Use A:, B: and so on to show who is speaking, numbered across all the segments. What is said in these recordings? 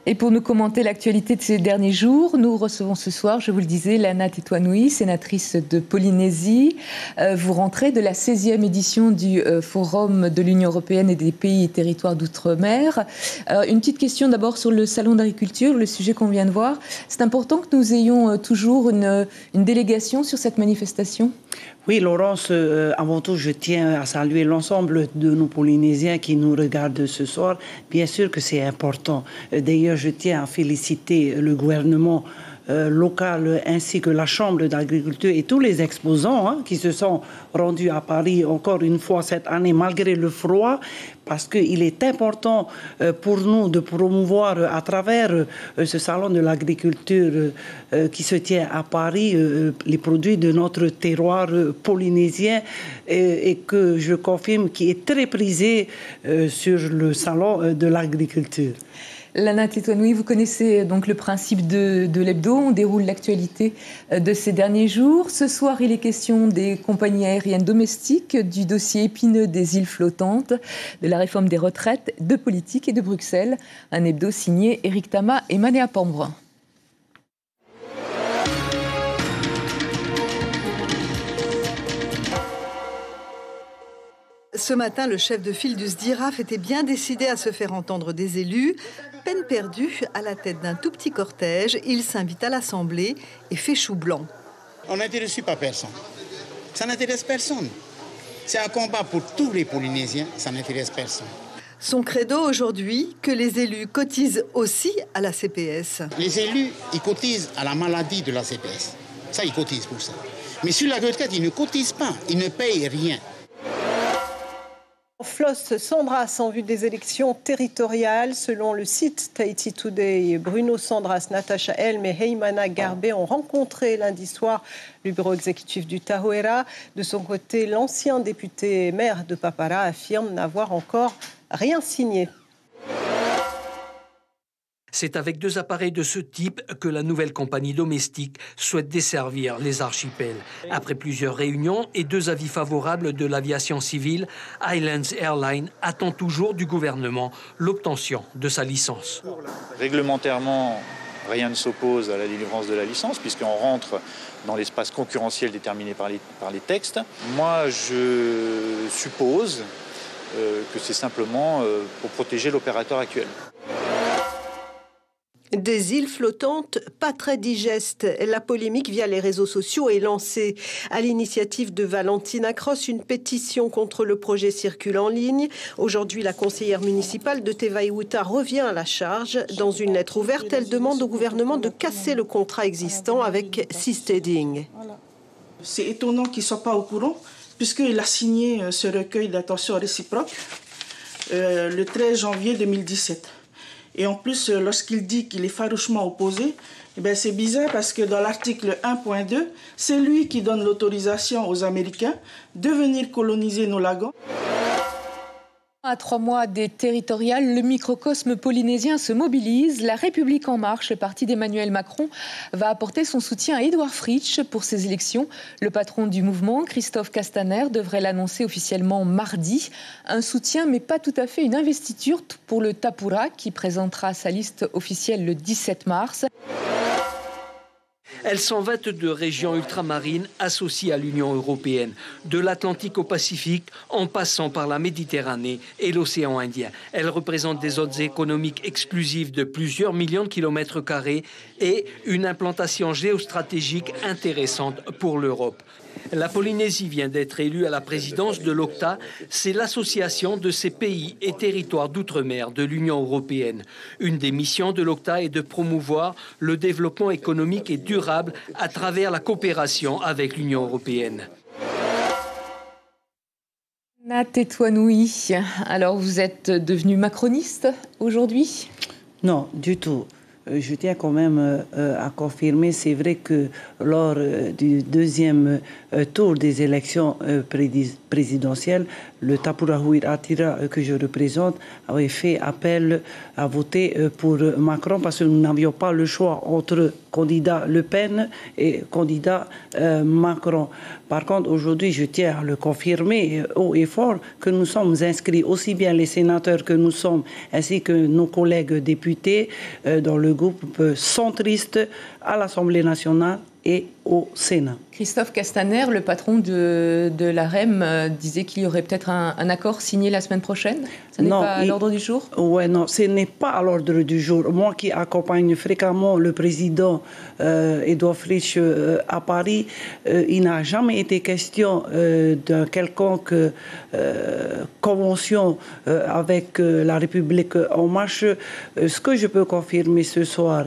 A: Et pour nous commenter l'actualité de ces derniers jours, nous recevons ce soir, je vous le disais, Lana Tetuanui, sénatrice de Polynésie. Vous rentrez de la 16e édition du Forum de l'Union européenne et des pays et territoires d'outre-mer. Une petite question d'abord sur le salon d'agriculture, le sujet qu'on vient de voir. C'est important que nous ayons toujours une délégation sur cette manifestation ?
B: Oui, Laurence, avant tout, je tiens à saluer l'ensemble de nos Polynésiens qui nous regardent ce soir. Bien sûr que c'est important. D'ailleurs, je tiens à féliciter le gouvernement local ainsi que la Chambre d'agriculture et tous les exposants qui se sont rendus à Paris encore une fois cette année malgré le froid, parce qu'il est important pour nous de promouvoir à travers ce salon de l'agriculture qui se tient à Paris les produits de notre terroir polynésien et que je confirme qui est très prisé sur le salon de l'agriculture.
A: Lana Tetuanui, vous connaissez donc le principe de l'hebdo. On déroule l'actualité de ces derniers jours. Ce soir, il est question des compagnies aériennes domestiques, du dossier épineux des îles flottantes, de la réforme des retraites, de politique et de Bruxelles. Un hebdo signé Éric Tama et Manéa Pambrin.
C: Ce matin, le chef de file du SDIRAF était bien décidé à se faire entendre des élus. Peine perdue, à la tête d'un tout petit cortège, il s'invite à l'Assemblée et fait chou blanc.
D: On n'intéresse pas personne. Ça n'intéresse personne. C'est un combat pour tous les Polynésiens, ça n'intéresse personne.
C: Son credo aujourd'hui, que les élus cotisent aussi à la CPS.
D: Les élus, ils cotisent à la maladie de la CPS. Ça, ils cotisent pour ça. Mais sur la retraite, ils ne cotisent pas, ils ne payent rien.
E: Floss Sandras en vue des élections territoriales. Selon le site Tahiti Today, Bruno Sandras, Natacha Elm et Heimana Garbé ont rencontré lundi soir le bureau exécutif du Tahoera. De son côté, l'ancien député maire de Papara affirme n'avoir encore rien signé.
F: C'est avec 2 appareils de ce type que la nouvelle compagnie domestique souhaite desservir les archipels. Après plusieurs réunions et 2 avis favorables de l'aviation civile, Highlands Airlines attend toujours du gouvernement l'obtention de sa licence.
G: Réglementairement, rien ne s'oppose à la délivrance de la licence puisqu'on rentre dans l'espace concurrentiel déterminé par les textes. Moi, je suppose que c'est simplement pour protéger l'opérateur actuel.
E: Des îles flottantes pas très digestes. La polémique via les réseaux sociaux est lancée. À l'initiative de Valentina Cross, une pétition contre le projet circule en ligne. Aujourd'hui, la conseillère municipale de Tevaïouta revient à la charge. Dans une lettre ouverte, elle demande au gouvernement de casser le contrat existant avec Seasteading.
H: C'est étonnant qu'il ne soit pas au courant, puisqu'il a signé ce recueil d'intention réciproque le 13 janvier 2017. Et en plus, lorsqu'il dit qu'il est farouchement opposé, c'est bizarre parce que dans l'article 1.2, c'est lui qui donne l'autorisation aux Américains de venir coloniser nos lagons.
A: À 3 mois des territoriales, le microcosme polynésien se mobilise. La République en marche, le parti d'Emmanuel Macron, va apporter son soutien à Édouard Fritsch pour ces élections. Le patron du mouvement, Christophe Castaner, devrait l'annoncer officiellement mardi. Un soutien, mais pas tout à fait une investiture pour le Tapura, qui présentera sa liste officielle le 17 mars.
F: Elles sont 22 régions ultramarines associées à l'Union européenne, de l'Atlantique au Pacifique, en passant par la Méditerranée et l'océan Indien. Elles représentent des zones économiques exclusives de plusieurs millions de kilomètres carrés et une implantation géostratégique intéressante pour l'Europe. La Polynésie vient d'être élue à la présidence de l'OCTA. C'est l'association de ces pays et territoires d'outre-mer de l'Union européenne. Une des missions de l'OCTA est de promouvoir le développement économique et durable à travers la coopération avec l'Union européenne.
A: Lana Tetuanui, alors vous êtes devenu macroniste aujourd'hui ?
B: Non, du tout. Je tiens quand même à confirmer, c'est vrai que lors du deuxième tour des élections présidentielles, le Tapurahuit Atira que je représente avait fait appel à voter pour Macron parce que nous n'avions pas le choix entre candidat Le Pen et candidat Macron. Par contre, aujourd'hui, je tiens à le confirmer haut et fort que nous sommes inscrits, aussi bien les sénateurs que nous sommes, ainsi que nos collègues députés, dans le groupe centriste à l'Assemblée nationale et au Sénat.
A: Christophe Castaner, le patron de l'AREM, disait qu'il y aurait peut-être un accord signé la semaine prochaine. Ça n'est pas à l'ordre du jour?
B: Oui, non, ce n'est pas à l'ordre du jour. Moi qui accompagne fréquemment le président Édouard Fritch à Paris, il n'a jamais été question d'une quelconque convention avec la République En Marche. Ce que je peux confirmer ce soir,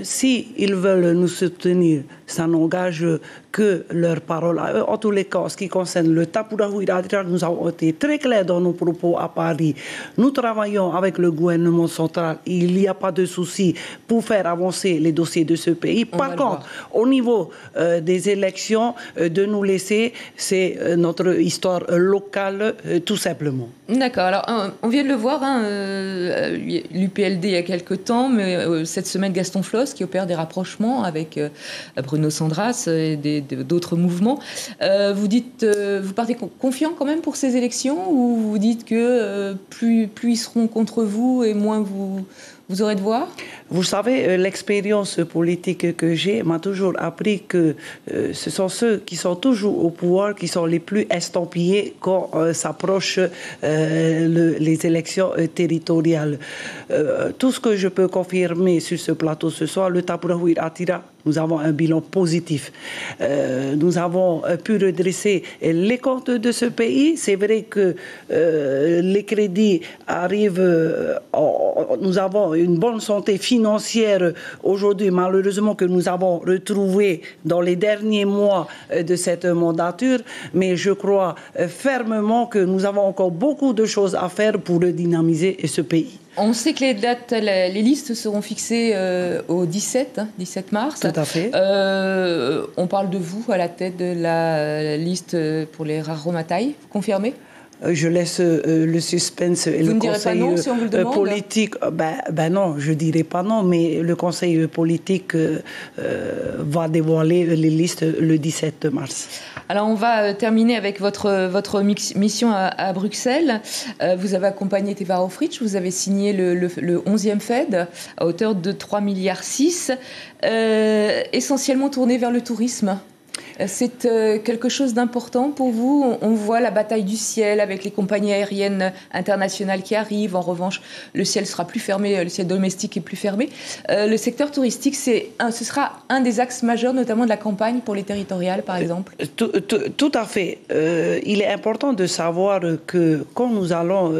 B: s'ils veulent nous soutenir, ça n'engage que leurs paroles à eux. En tous les cas, en ce qui concerne le Tapurahu Iratira, nous avons été très clairs dans nos propos à Paris. Nous travaillons avec le gouvernement central. Il n'y a pas de souci pour faire avancer les dossiers de ce pays. Par contre, au niveau des élections, de nous laisser, c'est notre histoire locale, tout simplement.
A: D'accord. Alors, on vient de le voir, l'UPLD il y a quelque temps, mais cette semaine, Gaston Floss qui opère des rapprochements avec Bruno Sandras et d'autres mouvements. Vous partez confiant quand même pour ces élections, ou vous dites que plus ils seront contre vous et moins vous aurez de voix?
B: Vous savez, l'expérience politique que j'ai m'a toujours appris que ce sont ceux qui sont toujours au pouvoir qui sont les plus estampillés quand s'approchent les élections territoriales. Tout ce que je peux confirmer sur ce plateau ce soir, le Tapurahu Iratira, nous avons un bilan positif. Nous avons pu redresser les comptes de ce pays. C'est vrai que les crédits arrivent, nous avons une bonne santé financière aujourd'hui, malheureusement, que nous avons retrouvée dans les derniers mois de cette mandature, mais je crois fermement que nous avons encore beaucoup de choses à faire pour redynamiser ce pays.
A: On sait que les listes seront fixées au 17 mars.
B: Tout à fait.
A: On parle de vous à la tête de la liste pour les Raromatai. Vous confirmez?
B: Je laisse le suspense et le conseil
A: non, si on vous le demande.
B: politique. Ben non, je dirais pas non, mais le conseil politique va dévoiler les listes le 17 mars.
A: Alors on va terminer avec votre mission à Bruxelles. Vous avez accompagné Teva Fritch, vous avez signé le 11e Fed à hauteur de 3,6 milliards, essentiellement tourné vers le tourisme. C'est quelque chose d'important pour vous? On voit la bataille du ciel avec les compagnies aériennes internationales qui arrivent. En revanche, le ciel sera plus fermé, le ciel domestique est plus fermé. Le secteur touristique, ce sera un des axes majeurs, notamment de la campagne pour les territoriales, par exemple.
B: Tout à fait. Il est important de savoir que quand nous allons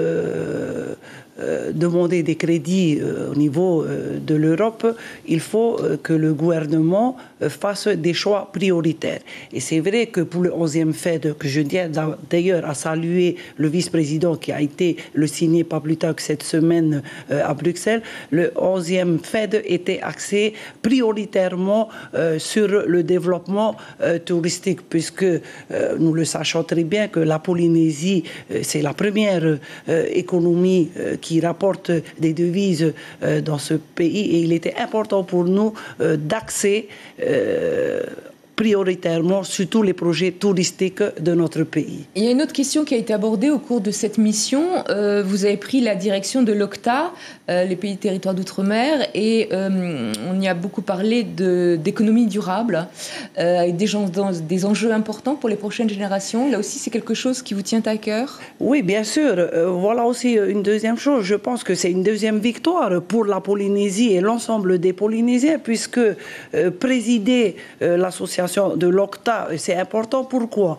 B: demander des crédits au niveau de l'Europe, il faut que le gouvernement fasse des choix prioritaires. Et c'est vrai que pour le 11e Fed, que je tiens d'ailleurs à saluer le vice-président qui a été le signé pas plus tard que cette semaine à Bruxelles, le 11e Fed était axé prioritairement sur le développement touristique, puisque nous le sachons très bien que la Polynésie, c'est la première économie qui rapporte des devises dans ce pays, et il était important pour nous d'axer prioritairement sur tous les projets touristiques de notre pays.
A: Il y a une autre question qui a été abordée au cours de cette mission. Vous avez pris la direction de l'OCTA, les pays territoires d'outre-mer, et on y a beaucoup parlé d'économie durable, avec des enjeux importants pour les prochaines générations. Là aussi, c'est quelque chose qui vous tient à cœur? Oui, bien sûr.
B: Voilà aussi une deuxième chose. Je pense que c'est une deuxième victoire pour la Polynésie et l'ensemble des Polynésiens, puisque présider l'association de l'OCTA, c'est important. Pourquoi?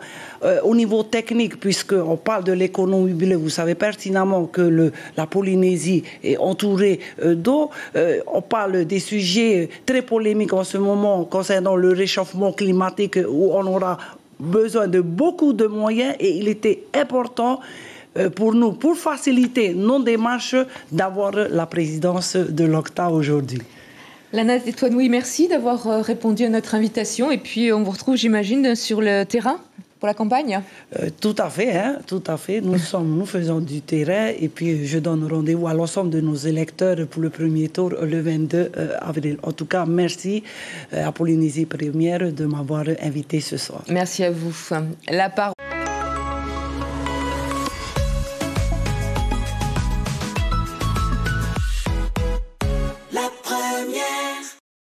B: Au niveau technique, puisqu'on parle de l'économie bleue, vous savez pertinemment que la Polynésie est entourée d'eau. On parle des sujets très polémiques en ce moment concernant le réchauffement climatique, où on aura besoin de beaucoup de moyens, et il était important pour nous, pour faciliter nos démarches, d'avoir la présidence de l'OCTA aujourd'hui.
A: Lana Tetoinoui, merci d'avoir répondu à notre invitation. Et puis, on vous retrouve, j'imagine, sur le terrain pour la campagne?
B: Tout à fait, hein, tout à fait. Nous faisons du terrain et puis je donne rendez-vous à l'ensemble de nos électeurs pour le premier tour le 22 avril. En tout cas, merci à Polynésie Première de m'avoir invité ce soir.
A: Merci à vous. La parole